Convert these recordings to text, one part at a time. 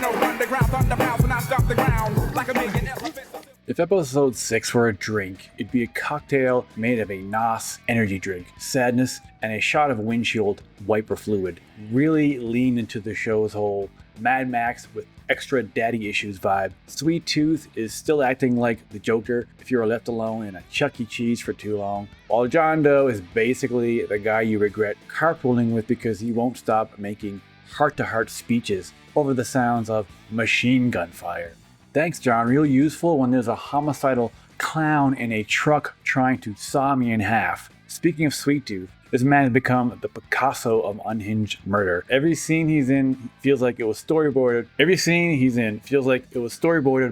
underground thunder pounds when I stop the ground like a million elephants. If episode 6 were a drink, it'd be a cocktail made of a NOS energy drink, sadness, and a shot of windshield wiper fluid. Really leaned into the show's whole Mad Max with extra daddy issues vibe. Sweet Tooth is still acting like the Joker if you were left alone in a Chuck E. Cheese for too long, while John Doe is basically the guy you regret carpooling with because he won't stop making heart-to-heart speeches over the sounds of machine gun fire. Thanks, John. Real useful when there's a homicidal clown in a truck trying to saw me in half. Speaking of Sweet Tooth, this man has become the Picasso of unhinged murder. Every scene he's in feels like it was storyboarded.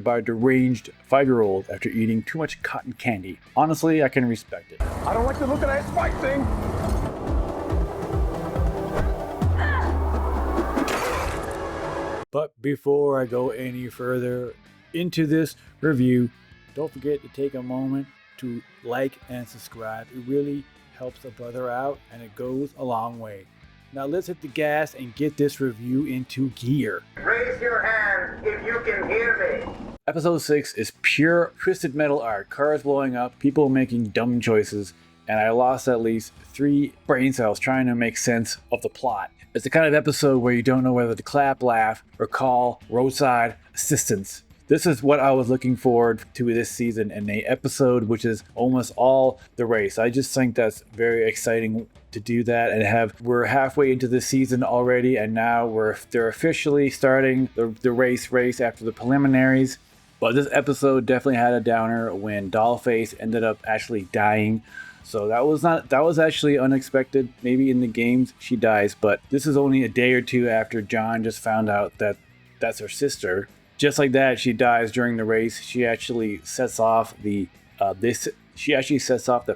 By a deranged 5-year-old after eating too much cotton candy. Honestly, I can respect it. I don't like the look of that spike thing. But before I go any further into this review, don't forget to take a moment to like and subscribe. It really helps a brother out and it goes a long way. Now let's hit the gas and get this review into gear. Raise your hand if you can hear me. Episode 6 is pure twisted metal art, cars blowing up, people making dumb choices, and I lost at least 3 brain cells trying to make sense of the plot. It's the kind of episode where you don't know whether to clap, laugh, or call roadside assistance. This is what I was looking forward to this season in an episode which is almost all the race. I just think that's very exciting to do that, and we're halfway into the season already, and now they're officially starting the race after the preliminaries. But this episode definitely had a downer when Dollface ended up actually dying. So that was actually unexpected. Maybe in the games she dies, but this is only a day or two after John just found out that that's her sister. Just like that, she dies during the race. She actually sets off the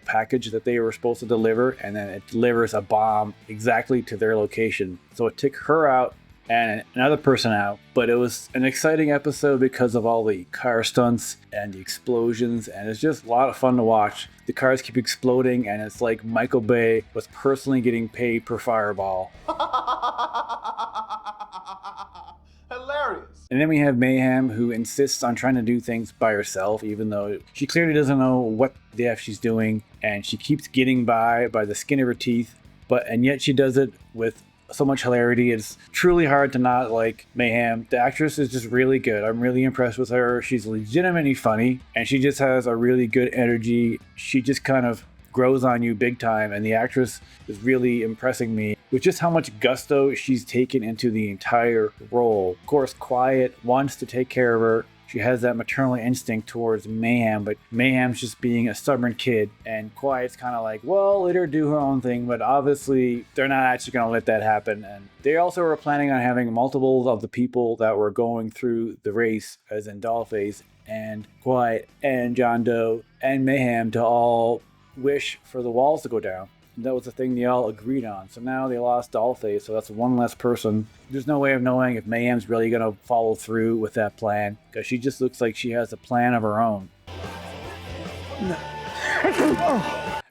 package that they were supposed to deliver, and then it delivers a bomb exactly to their location. So it took her out and another person out, but it was an exciting episode because of all the car stunts and the explosions, and it's just a lot of fun to watch. The cars keep exploding, and it's like Michael Bay was personally getting paid per fireball. Hilarious. And then we have Mayhem, who insists on trying to do things by herself, even though she clearly doesn't know what the F she's doing, and she keeps getting by the skin of her teeth, and yet she does it with so much hilarity. It's truly hard to not like Mayhem. The actress is just really good. I'm really impressed with her. She's legitimately funny, and she just has a really good energy. She just kind of grows on you big time, and the actress is really impressing me with just how much gusto she's taken into the entire role. Of course, Quiet wants to take care of her. She has that maternal instinct towards Mayhem, but Mayhem's just being a stubborn kid, and Quiet's kind of like, well, let her do her own thing, but obviously they're not actually going to let that happen. And they also were planning on having multiples of the people that were going through the race, as in Dollface and Quiet and John Doe and Mayhem, to all wish for the walls to go down. That was the thing they all agreed on. So now they lost Dollface, so that's one less person. There's no way of knowing if Mayhem's really going to follow through with that plan, because she just looks like she has a plan of her own.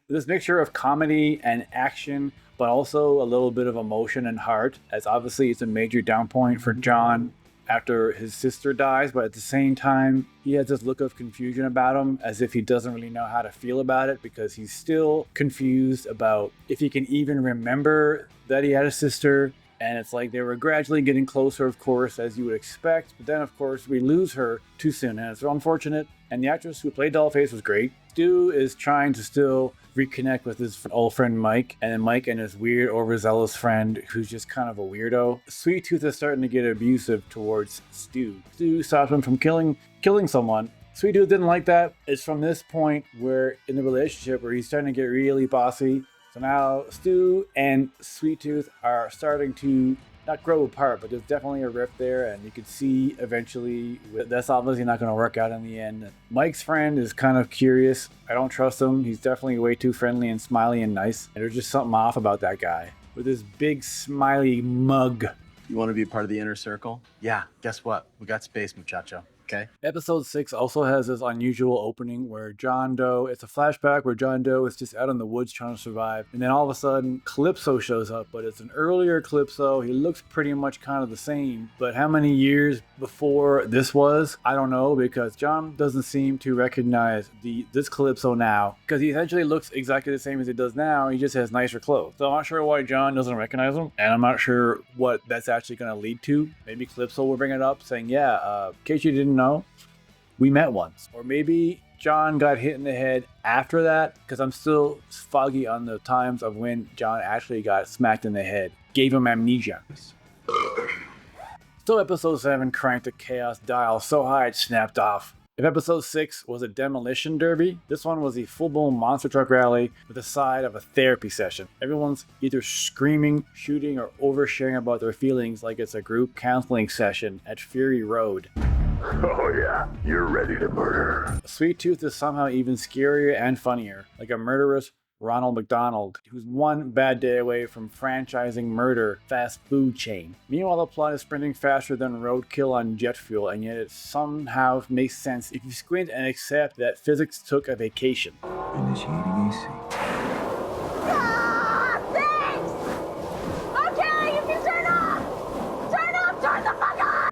This mixture of comedy and action, but also a little bit of emotion and heart, as obviously it's a major down point for John after his sister dies, but at the same time, he has this look of confusion about him, as if he doesn't really know how to feel about it, because he's still confused about if he can even remember that he had a sister. And it's like they were gradually getting closer, of course, as you would expect, but then of course we lose her too soon, and it's unfortunate. And the actress who played Dollface was great. Stu is trying to still reconnect with his old friend Mike, and then Mike and his weird overzealous friend who's just kind of a weirdo. Sweet Tooth is starting to get abusive towards Stu. Stu stops him from killing someone. Sweet Tooth didn't like that. It's from this point where in the relationship where he's starting to get really bossy. So now Stu and Sweet Tooth are starting to not grow apart, but there's definitely a rift there, and you could see eventually that's obviously not going to work out in the end. Mike's friend is kind of curious. I don't trust him. He's definitely way too friendly and smiley and nice. And there's just something off about that guy with his big smiley mug. You want to be part of the inner circle? Yeah, guess what? We got space, muchacho. Okay. Episode 6 also has this unusual opening where John Doe, it's a flashback where John Doe is just out in the woods trying to survive. And then all of a sudden, Calypso shows up, but it's an earlier Calypso. He looks pretty much kind of the same. But how many years before this was, I don't know, because John doesn't seem to recognize this Calypso now, because he essentially looks exactly the same as he does now. He just has nicer clothes. So I'm not sure why John doesn't recognize him, and I'm not sure what that's actually going to lead to. Maybe Calypso will bring it up saying, yeah, in case you didn't know, we met once. Or maybe John got hit in the head after that, because I'm still foggy on the times of when John actually got smacked in the head. Gave him amnesia. So episode 7 cranked the chaos dial so high it snapped off. If episode 6 was a demolition derby, this one was a full-blown monster truck rally with a side of a therapy session. Everyone's either screaming, shooting, or oversharing about their feelings like it's a group counseling session at Fury Road. Oh yeah, you're ready to murder. Sweet Tooth is somehow even scarier and funnier, like a murderous Ronald McDonald, who's one bad day away from franchising murder fast food chain. Meanwhile, the plot is sprinting faster than roadkill on jet fuel, and yet it somehow makes sense if you squint and accept that physics took a vacation. Initiating AC.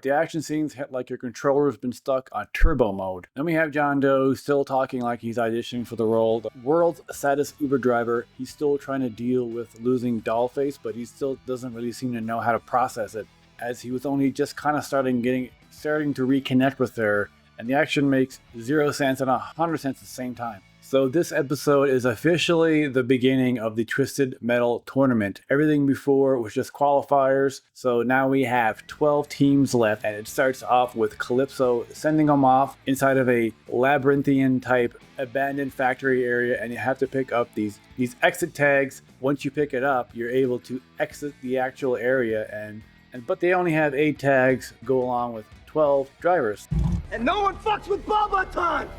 The action scenes hit like your controller's been stuck on turbo mode. Then we have John Doe still talking like he's auditioning for the role. The world's saddest Uber driver. He's still trying to deal with losing Dollface, but he still doesn't really seem to know how to process it, as he was only just kind of starting to reconnect with her, and the action makes 0 cents and 100 cents at the same time. So this episode is officially the beginning of the Twisted Metal tournament. Everything before was just qualifiers, so now we have 12 teams left, and it starts off with Calypso sending them off inside of a labyrinthian type abandoned factory area, and you have to pick up these exit tags. Once you pick it up, you're able to exit the actual area, but they only have 8 tags go along with 12 drivers. And no one fucks with Bubba time!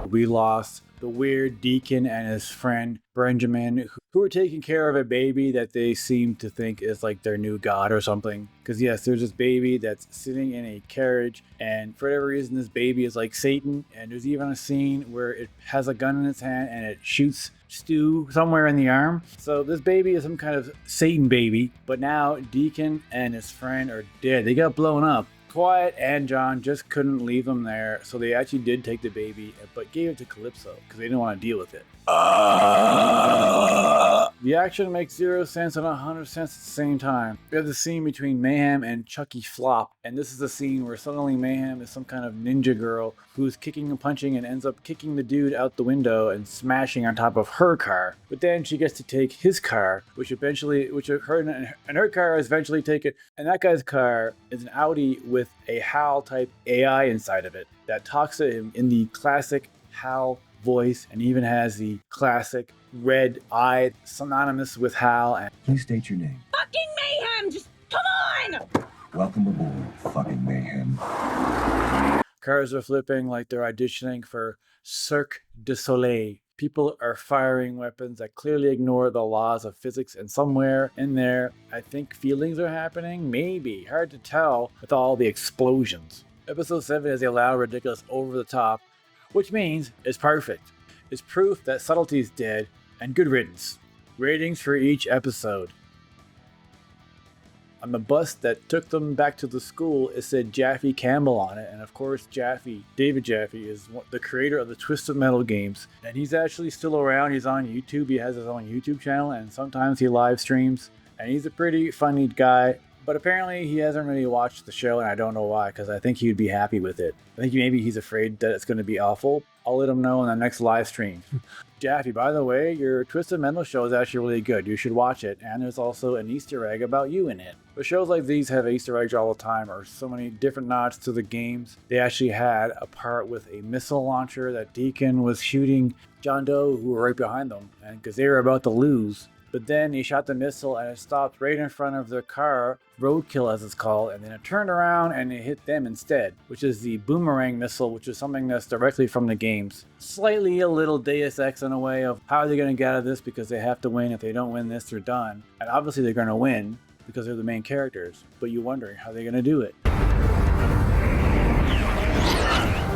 We lost the weird Deacon and his friend Benjamin, who were taking care of a baby that they seem to think is like their new god or something. Because yes, there's this baby that's sitting in a carriage, and for whatever reason this baby is like Satan, and there's even a scene where it has a gun in its hand and it shoots Stu somewhere in the arm. So this baby is some kind of Satan baby, but now Deacon and his friend are dead. They got blown up. Quiet and John just couldn't leave them there, so they actually did take the baby, but gave it to Calypso because they didn't want to deal with it. The action makes 0 cents and 100 cents at the same time. We have the scene between Mayhem and Chucky Flop, and this is the scene where suddenly Mayhem is some kind of ninja girl who's kicking and punching and ends up kicking the dude out the window and smashing on top of her car. But then she gets to take his car, which her car is eventually taken, and that guy's car is an Audi with a HAL type AI inside of it that talks to him in the classic HAL voice, and even has the classic red eye synonymous with Hal. And Please state your name. Fucking Mayhem! Just come on! Welcome aboard, fucking Mayhem. cars are flipping like they're auditioning for Cirque du Soleil. People are firing weapons that clearly ignore the laws of physics, and somewhere in there, I think feelings are happening? Maybe. Hard to tell with all the explosions. Episode 7 is a loud, ridiculous, over-the-top, which means it's perfect. It's proof that subtlety is dead, and good riddance. Ratings for each episode. On the bus that took them back to the school, it said Jaffe Campbell on it, and of course David Jaffe, is the creator of the Twisted Metal games, and he's actually still around. He's on YouTube, he has his own YouTube channel, and sometimes he live streams, and he's a pretty funny guy, but apparently he hasn't really watched the show, and I don't know why, because I think he'd be happy with it. I think maybe he's afraid that it's going to be awful. I'll let him know in the next live stream. Jaffe, by the way, your Twisted Metal show is actually really good. You should watch it. And there's also an Easter egg about you in it. But shows like these have Easter eggs all the time, or so many different nods to the games. They actually had a part with a missile launcher that Deacon was shooting John Doe, who were right behind them, and because they were about to lose. But then he shot the missile and it stopped right in front of their car, roadkill as it's called, and then it turned around and it hit them instead, which is the boomerang missile, which is something that's directly from the games. Slightly a little Deus Ex in a way of how are they going to get out of this, because they have to win. If they don't win this, they're done. And obviously they're going to win because they're the main characters, but you're wondering how they're going to do it.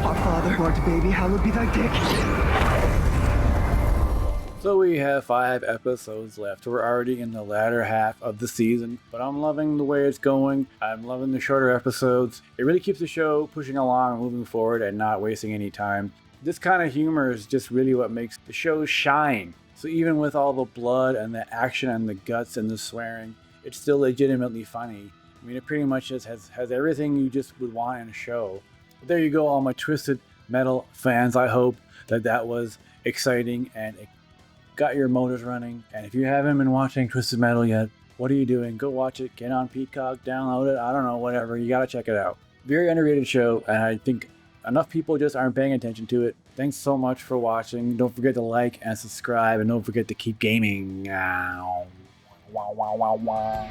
Our Father, who art a baby, hallowed be thy dick. So we have 5 episodes left. We're already in the latter half of the season, but I'm loving the way it's going. I'm loving the shorter episodes. It really keeps the show pushing along, moving forward, and not wasting any time. This kind of humor is just really what makes the show shine. So even with all the blood and the action and the guts and the swearing, it's still legitimately funny. I mean, it pretty much just has everything you just would want in a show. But there you go, all my Twisted Metal fans. I hope that was exciting and it got your motors running. And if you haven't been watching Twisted Metal yet, what are you doing? Go watch it. Get on Peacock, download it. I don't know, whatever. You gotta check it out. Very underrated show, and I think enough people just aren't paying attention to it. Thanks so much for watching. Don't forget to like and subscribe, and don't forget to keep gaming. Wow, wow, wow, wow.